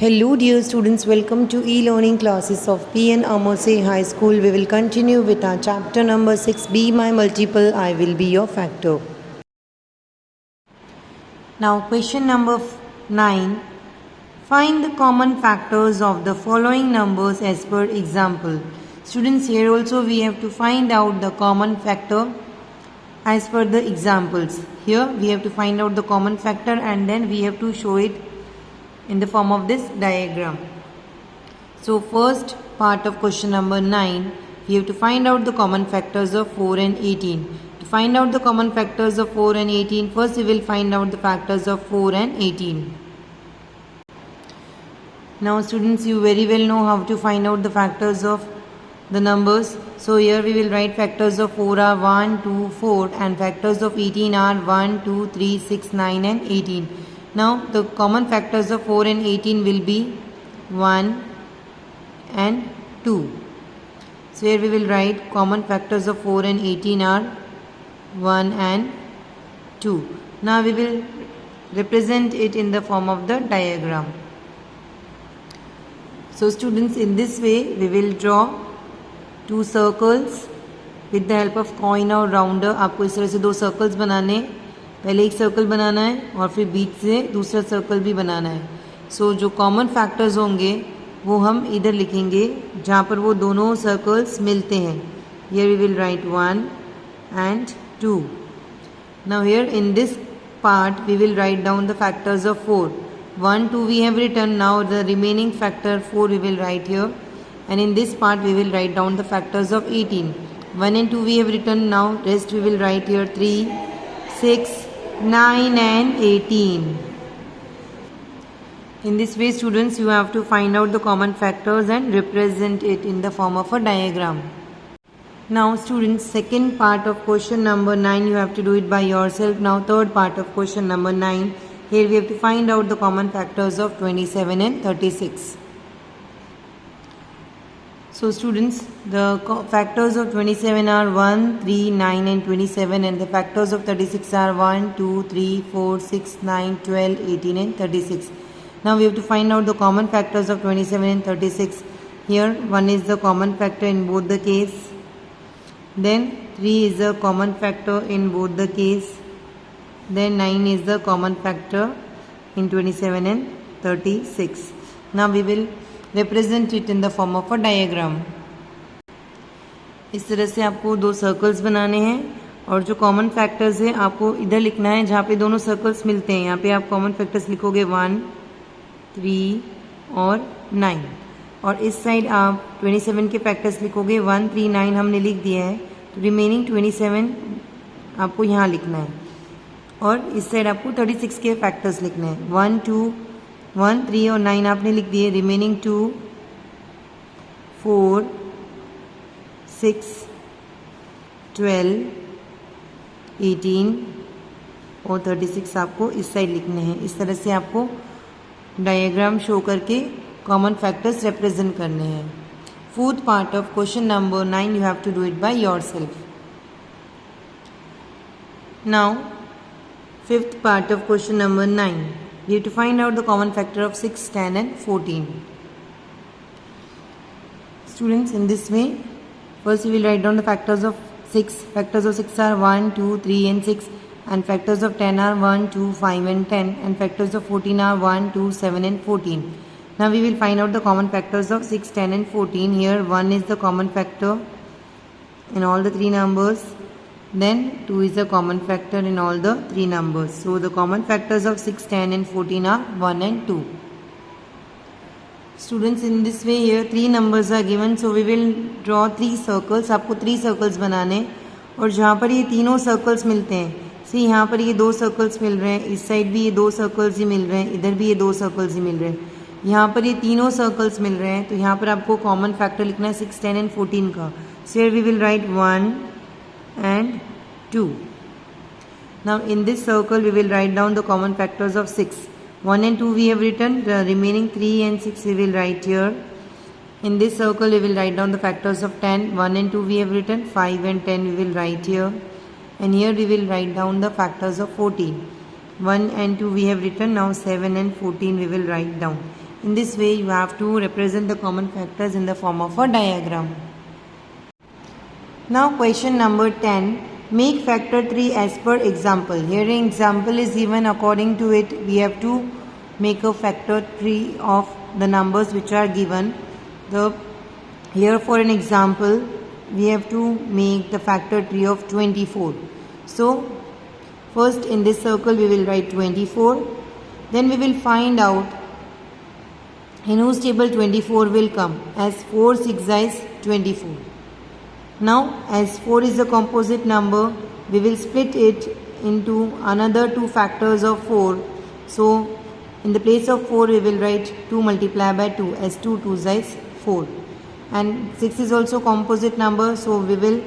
Hello dear students, welcome to e-learning classes of PN Amose High School. We will continue with our chapter number 6, Be My Multiple, I Will Be Your Factor. Now question number 9, find the common factors of the following numbers as per example. Students, here also we have to find out the common factor as per the examples. Here we have to find out the common factor and then we have to show it in the form of this diagram. So first part of question number 9, we have to find out the common factors of 4 and 18. To find out the common factors of 4 and 18, first we will find out the factors of 4 and 18. Now students, you very well know how to find out the factors of the numbers. So here we will write factors of 4 are 1, 2, 4 and factors of 18 are 1, 2, 3, 6, 9 and 18. Now the common factors of 4 and 18 will be 1 and 2. So here we will write common factors of 4 and 18 are 1 and 2. Now we will represent it in the form of the diagram. So students, in this way we will draw two circles with the help of coin or rounder. आपको इस तरह से दो circles बनाने, पहले एक circle बनाना है और फिर बीच से दूसरा सर्कल भी बनाना है. सो जो कॉमन फैक्टर्स होंगे वो हम इधर लिखेंगे जहाँ पर वो दोनों सर्कल्स मिलते हैं. Here we will write 1 and 2. Now here in this part we will write down the factors of 4. 1, 2 we have written. Now the remaining factor 4 we will write here, and in this part we will write down the factors of 18. 1 and 2 we have written. Now rest we will write here 3, 6, 9 and 18. In this way students, you have to find out the common factors and represent it in the form of a diagram. Now students, second part of question number 9 you have to do it by yourself. Now third part of question number 9, here we have to find out the common factors of 27 and 36. So students, the factors of 27 are 1, 3, 9 and 27, and the factors of 36 are 1, 2, 3, 4, 6, 9, 12, 18 and 36. Now we have to find out the common factors of 27 and 36. Here 1 is the common factor in both the case. Then 3 is the common factor in both the case. Then 9 is the common factor in 27 and 36. Now we will represent it in the form of a diagram. इस तरह से आपको दो circles बनाने हैं और जो common factors है आपको इधर लिखना है जहाँ पे दोनों सर्कल्स मिलते हैं. यहाँ पे आप कॉमन फैक्टर्स लिखोगे 1, 3 और 9, और इस साइड आप 27 के फैक्टर्स लिखोगे 1, 3, 9 हमने लिख दिया है. तो रिमेनिंग 27 आपको यहाँ लिखना है और इस साइड आपको 36 के फैक्टर्स लिखने हैं. 1, 2, 1, 3 और 9 आपने लिख दिए. रिमेनिंग 2, 4, 6, 12, 18 और 36 आपको इस साइड लिखने हैं. इस तरह से आपको डायग्राम शो करके कॉमन फैक्टर्स रिप्रेजेंट करने हैं. Fourth part of question number 9 you have to do it by yourself. Now fifth part of question number 9, we have to find out the common factor of 6, 10 and 14. Students, in this way first we will write down the factors of 6. Factors of 6 are 1, 2, 3 and 6, and factors of 10 are 1, 2, 5 and 10, and factors of 14 are 1, 2, 7 and 14. Now we will find out the common factors of 6, 10 and 14. Here 1 is the common factor in all the three numbers. Then 2 is the common factor in all the three numbers. So the common factors of 6, 10 and 14 are 1 and 2. Students, in this way here 3 numbers are given. So we will draw 3 circles. आपको 3 circles बनाने और जहाँ पर ये तीनों circles मिलते हैं, see यहाँ पर ये 2 circles मिल रहे हैं, इस साइड भी ये 2 circles ही मिल रहे हैं, इधर भी ये 2 circles ही मिल रहे हैं, यहाँ पर ये तीनों circles मिल रहे हैं. तो यहाँ पर आपको common factor लिखना है 6, 10 and 14 का. So here we will write 1 and 2. Now in this circle we will write down the common factors of 6. 1 and 2 we have written. The remaining 3 and 6 we will write here. In this circle we will write down the factors of 10. 1 and 2 we have written. 5 and 10 we will write here. And here we will write down the factors of 14. 1 and 2 we have written. Now 7 and 14 we will write down. In this way, you have to represent the common factors in the form of a diagram. Now question number 10. Make factor 3 as per example. Here an example is given. According to it, we have to make a factor 3 of the numbers which are given. Here for an example, we have to make the factor 3 of 24. So first in this circle we will write 24. Then we will find out in whose table 24 will come, as 4 6 is 24. Now as 4 is a composite number, we will split it into another two factors of 4. So in the place of 4 we will write 2 multiplied by 2, as 2 2s is 4. And 6 is also composite number, so we will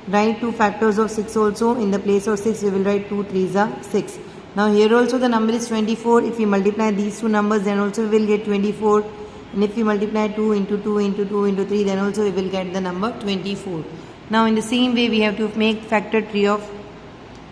write two factors of 6 also. In the place of 6 we will write 2 3s are 6. Now here also the number is 24. If we multiply these two numbers, then also we will get 24. And if we multiply 2 into 2 into 2 into 3, then also we will get the number 24. Now in the same way we have to make factor 3 of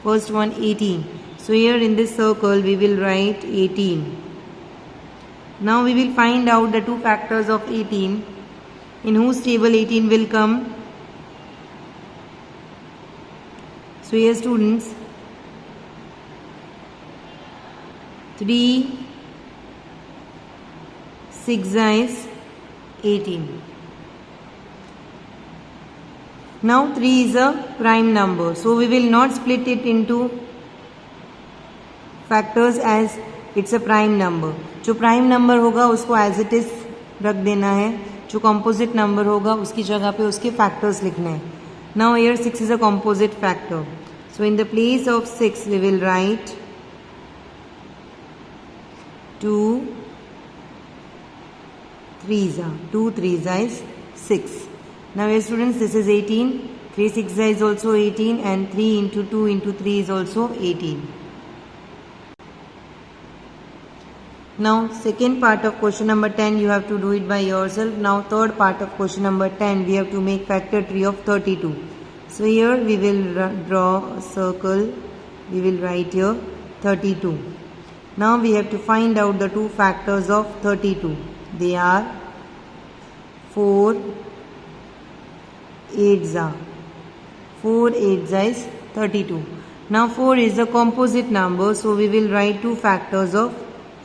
first one 18. So here in this circle we will write 18. Now we will find out the two factors of 18. In whose table 18 will come. So here students, 3 6 is 18. Now 3 is a prime number, so we will not split it into factors as it's a prime number. जो prime number होगा उसको as it is रख देना है, जो composite number होगा उसकी जगह पे उसके फैक्टर्स लिखने हैं. Now here 6 is a composite factor, so in the place of 6 we will write 2 3s is 6. Now here students, this is 18. 3 6 is also 18, and 3 into 2 into 3 is also 18. Now second part of question number 10 you have to do it by yourself. Now third part of question number 10 we have to make factor 3 of 32. So here we will draw a circle. We will write here 32. Now we have to find out the two factors of 32. They are 4 8s are 4 8s is 32. Now 4 is a composite number, so we will write two factors of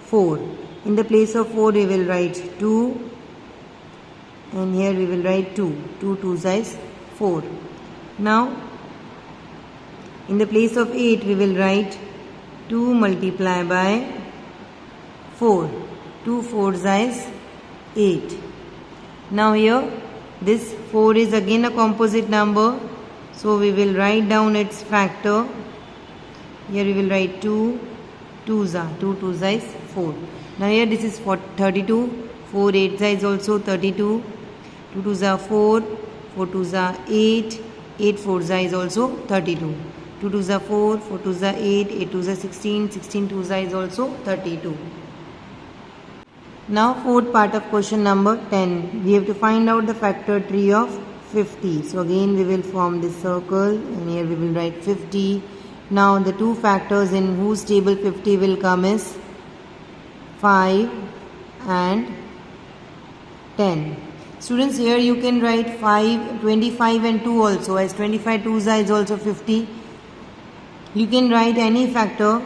4. In the place of 4 we will write 2, and here we will write 2. 2 2s is 4. Now in the place of 8 we will write 2 multiplied by 4. 2 4s is 8. Now here this 4 is again a composite number, so we will write down its factor. Here we will write 2 2s are 2 2s is 4. Now here this is for 32. 4 8s is also 32. 2 2s are 4. 4 2s are 8. 8 4s is also 32. 2 2s are 4. 4 2s are 8. 8 2s are 16. 16 2s is also 32. Now fourth part of question number 10. We have to find out the factor 3 of 50. So again we will form this circle, and here we will write 50. Now the two factors in whose table 50 will come is 5 and 10. Students, here you can write 5, 25 and 2 also, as 25 2s is also 50. You can write any factor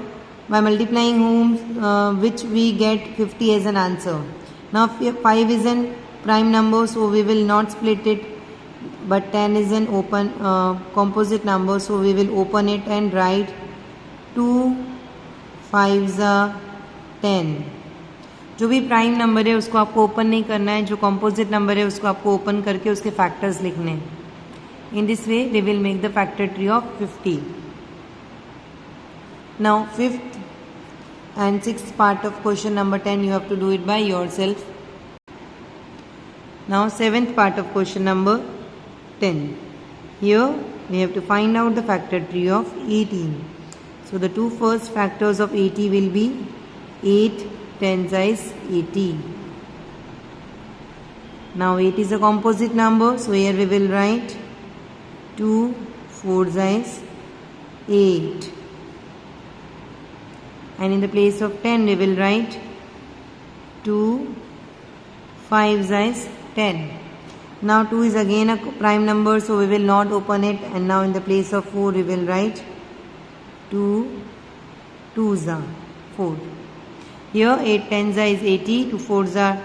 by multiplying whom which we get 50 as an answer. Now 5 is a prime number, so we will not split it, but 10 is an open composite number, so we will open it and write 2 5s are 10. जो भी prime number है उसको आपको open नहीं करना है, जो composite number है उसको आपको ओपन करके उसके फैक्टर्स लिखने हैं. In this way we will make the factor 3 of 50. Now fifth and sixth part of question number 10 you have to do it by yourself. Now seventh part of question number 10. Here we have to find out the factor 3 of 18. So the two first factors of 80 will be 8 10s is 80. Now 8 is a composite number, so here we will write 2 4s is 8. And in the place of 10 we will write 2 5 is 10. Now 2 is again a prime number, so we will not open it, and now in the place of 4 we will write 2 2s are 4. Here 8 10s is 80, 2 4s are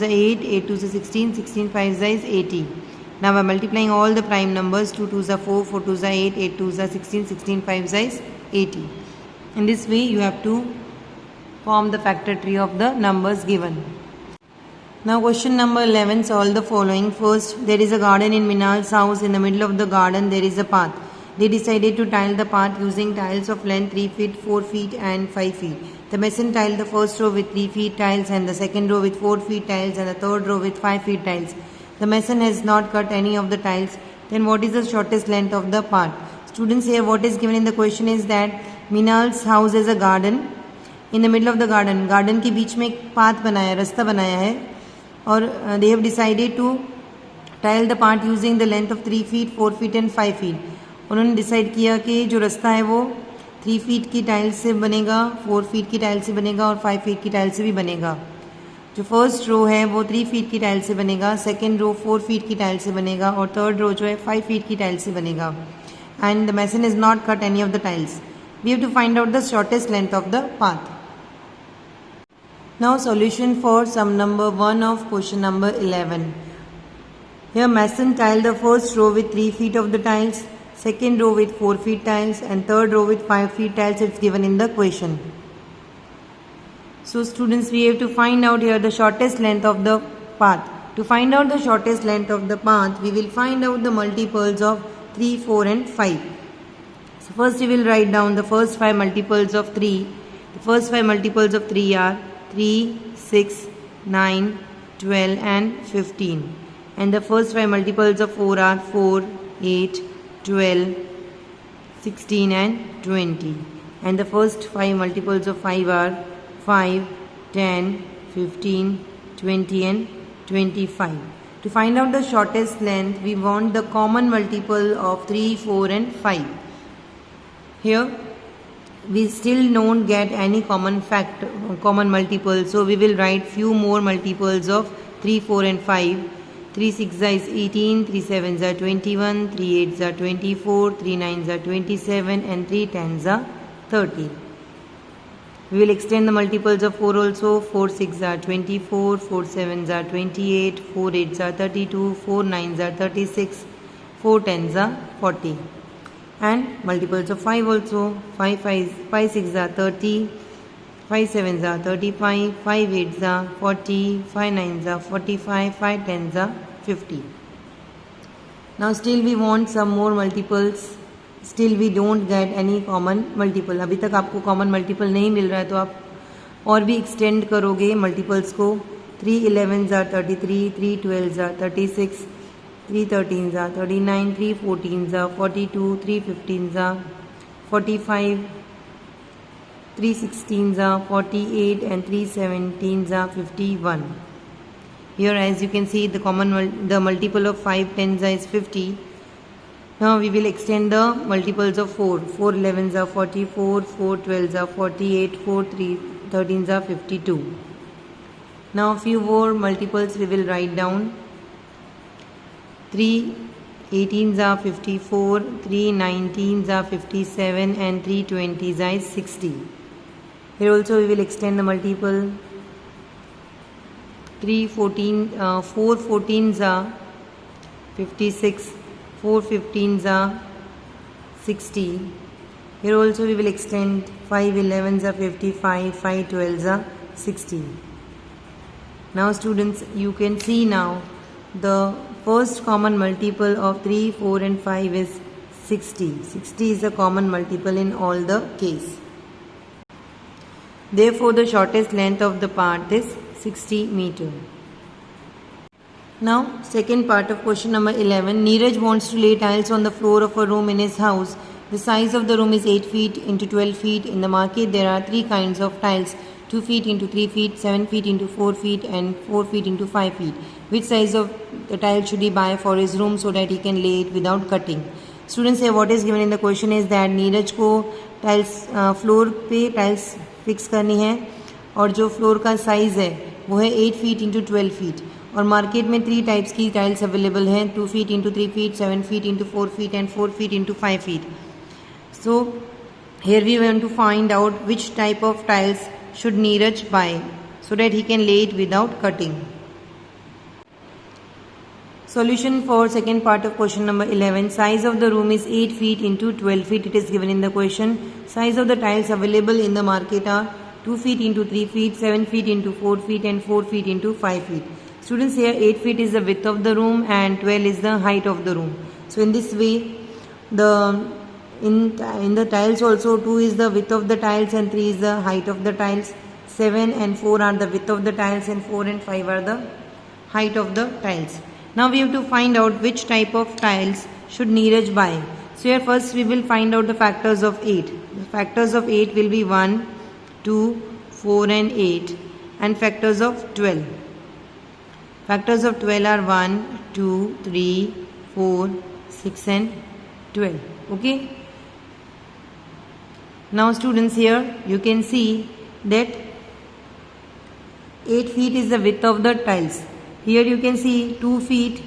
8, 8 2s are 16, 16 5s is 80. Now by multiplying all the prime numbers, 2 2s are 4, 4 2s are 8, 8 2s are 16, 16 5s is 80. In this way you have to form the factor tree of the numbers given. Now question number 11, solve the following. First, there is a garden in Minal's house. In the middle of the garden there is a path. They decided to tile the path using tiles of length 3 feet, 4 feet and 5 feet. The mason tiled the first row with 3 feet tiles and the second row with 4 feet tiles and the third row with 5 feet tiles. The mason has not cut any of the tiles. Then what is the shortest length of the path? Students, here what is given in the question is that Minal's house is a garden. In the middle of the garden, garden के बीच में एक path बनाया है, रास्ता बनाया है, और they have decided to tile the path using the length of 3 feet, 4 feet and 5 feet. उन्होंने डिसाइड किया कि जो रास्ता है वो 3 फीट की टाइल से बनेगा, 4 फीट की टाइल से बनेगा और 5 फीट की टाइल से भी बनेगा. जो फर्स्ट रो है वो 3 फीट की टाइल से बनेगा, सेकेंड रो 4 फीट की टाइल से बनेगा और थर्ड रो जो है 5 फीट की टाइल से बनेगा. And the mason is not cut any of the tiles. We have to find out the shortest length of the path. Now solution for sum number 1 of question number 11. Here mason tiled the first row with 3 feet of the tiles, second row with 4 feet tiles and third row with 5 feet tiles. It's given in the question. So students, we have to find out here the shortest length of the path. To find out the shortest length of the path, we will find out the multiples of 3, 4 and 5. So first we will write down the first 5 multiples of 3. The first 5 multiples of 3 are 3, 6, 9, 12 and 15. And the first 5 multiples of 4 are 4, 8, 12, 16 and 20. And the first 5 multiples of 5 are 5, 10, 15, 20 and 25. To find out the shortest length, we want the common multiple of 3, 4 and 5. Here we still don't get any common multiple, so we will write few more multiples of 3, 4 and 5. 3 6 is 18, 3 7 are 21, 3 8 are 24, 3 9 are 27 and 3 10s are 30. We will extend the multiples of 4 also. 4 6 are 24, 4 7 are 28, 4 8 are 32, 4 9 are 36, 4 10s are 40. And multiples of 5 also. 5 6 are 30, 5 7 are 35, 5 8 are 40, 5 9 are 45, 5 10s are 50. Now still we want some more multiples. Still we don't get any common multiple. अभी तक आपको common multiple नहीं मिल रहा है, तो आप और भी extend करोगे multiples को. 3 11s are 33, 3 12s are 36, 3 13s are 39, 3 14s are 42, 3 15s are 45, 3 16s are 48 and 3 17s are 51. Here as you can see the multiple of 5 10s is 50. Now we will extend the multiples of 4. 4 11s are 44, 4 12s are 48, 4 3 13s are 52. Now few more multiples we will write down. 3 18s are 54, 3 19s are 57 and 3 20s are 60. Here also we will extend the multiple. 4 14s are 56, 4 15s are 60. Here also we will extend. 5 11s are 55, 5 12s are 60. Now students, you can see now the first common multiple of 3, 4 and 5 is 60. 60 is a common multiple in all the case. Therefore the shortest length of the path is 60 meter. Now second part of question number 11. Neeraj wants to lay tiles on the floor of a room in his house. The size of the room is 8 feet into 12 feet. In the market there are 3 kinds of tiles: 2 feet into 3 feet, 7 feet into 4 feet and 4 feet into 5 feet. Which size of the tile should he buy for his room so that he can lay it without cutting? Students, here what is given in the question is that Neeraj को tiles floor पे tiles fix करनी है और जो floor का size है वो है 8 फीट इंटू 12 फीट। और मार्केट में 3 टाइप्स की टाइल्स अवेलेबल हैं, 2 feet into 3 feet, 7 feet into 4 feet and 4 feet into 5 feet. So here we want to find out which type of tiles should Neeraj buy so that he can lay it without cutting. Solution for second part of question number 11. Size of the room is 8 feet into 12 feet. It is given in the question. Size of the tiles available in the market are 2 feet into 3 feet, 7 feet into 4 feet and 4 feet into 5 feet. Students, here 8 feet is the width of the room and 12 is the height of the room. So in this way, in the tiles also 2 is the width of the tiles and 3 is the height of the tiles. 7 and 4 are the width of the tiles and 4 and 5 are the height of the tiles. Now we have to find out which type of tiles should Neeraj buy. So here first we will find out the factors of 8. The factors of 8 will be 1, 2, 4 and 8 and factors of 12. Factors of 12 are 1, 2, 3, 4, 6 and 12. Okay. Now students, here you can see that 8 feet is the width of the tiles. Here you can see 2 feet,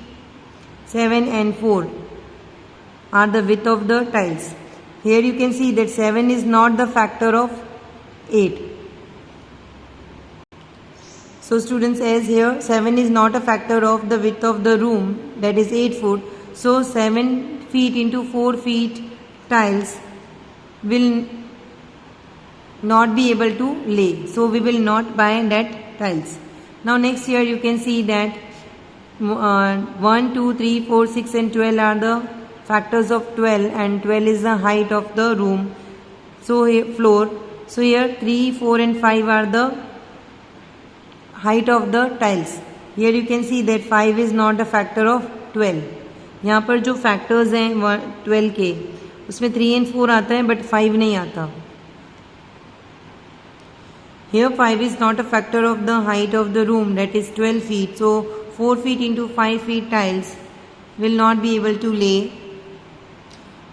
7 and 4 are the width of the tiles. Here you can see that 7 is not the factor of 8. So students, as here 7 is not a factor of the width of the room, that is 8 foot. So 7 feet into 4 feet tiles will not be able to lay. So we will not buy that tiles. Now next here you can see that 1, 2, 3, 4, 6 and 12 are the factors of 12 and 12 is the height of the room. So here floor. So here 3, 4 and 5 are the height of the tiles. Here you can see that 5 is not a factor of 12. यहाँ पर जो factors हैं 12 के, उसमें 3 and 4 आता है but 5 नहीं आता. Here 5 is not a factor of the height of the room, that is 12 feet. So 4 feet into 5 feet tiles will not be able to lay.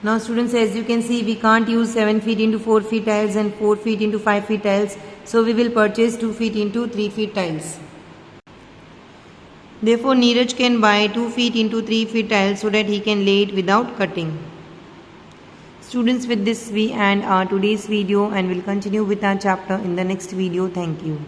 Now students, as you can see, we can't use 7 feet into 4 feet tiles and 4 feet into 5 feet tiles. So we will purchase 2 feet into 3 feet tiles. Therefore Neeraj can buy 2 feet into 3 feet tiles so that he can lay it without cutting. Students, with this we end our today's video and will continue with our chapter in the next video. Thank you.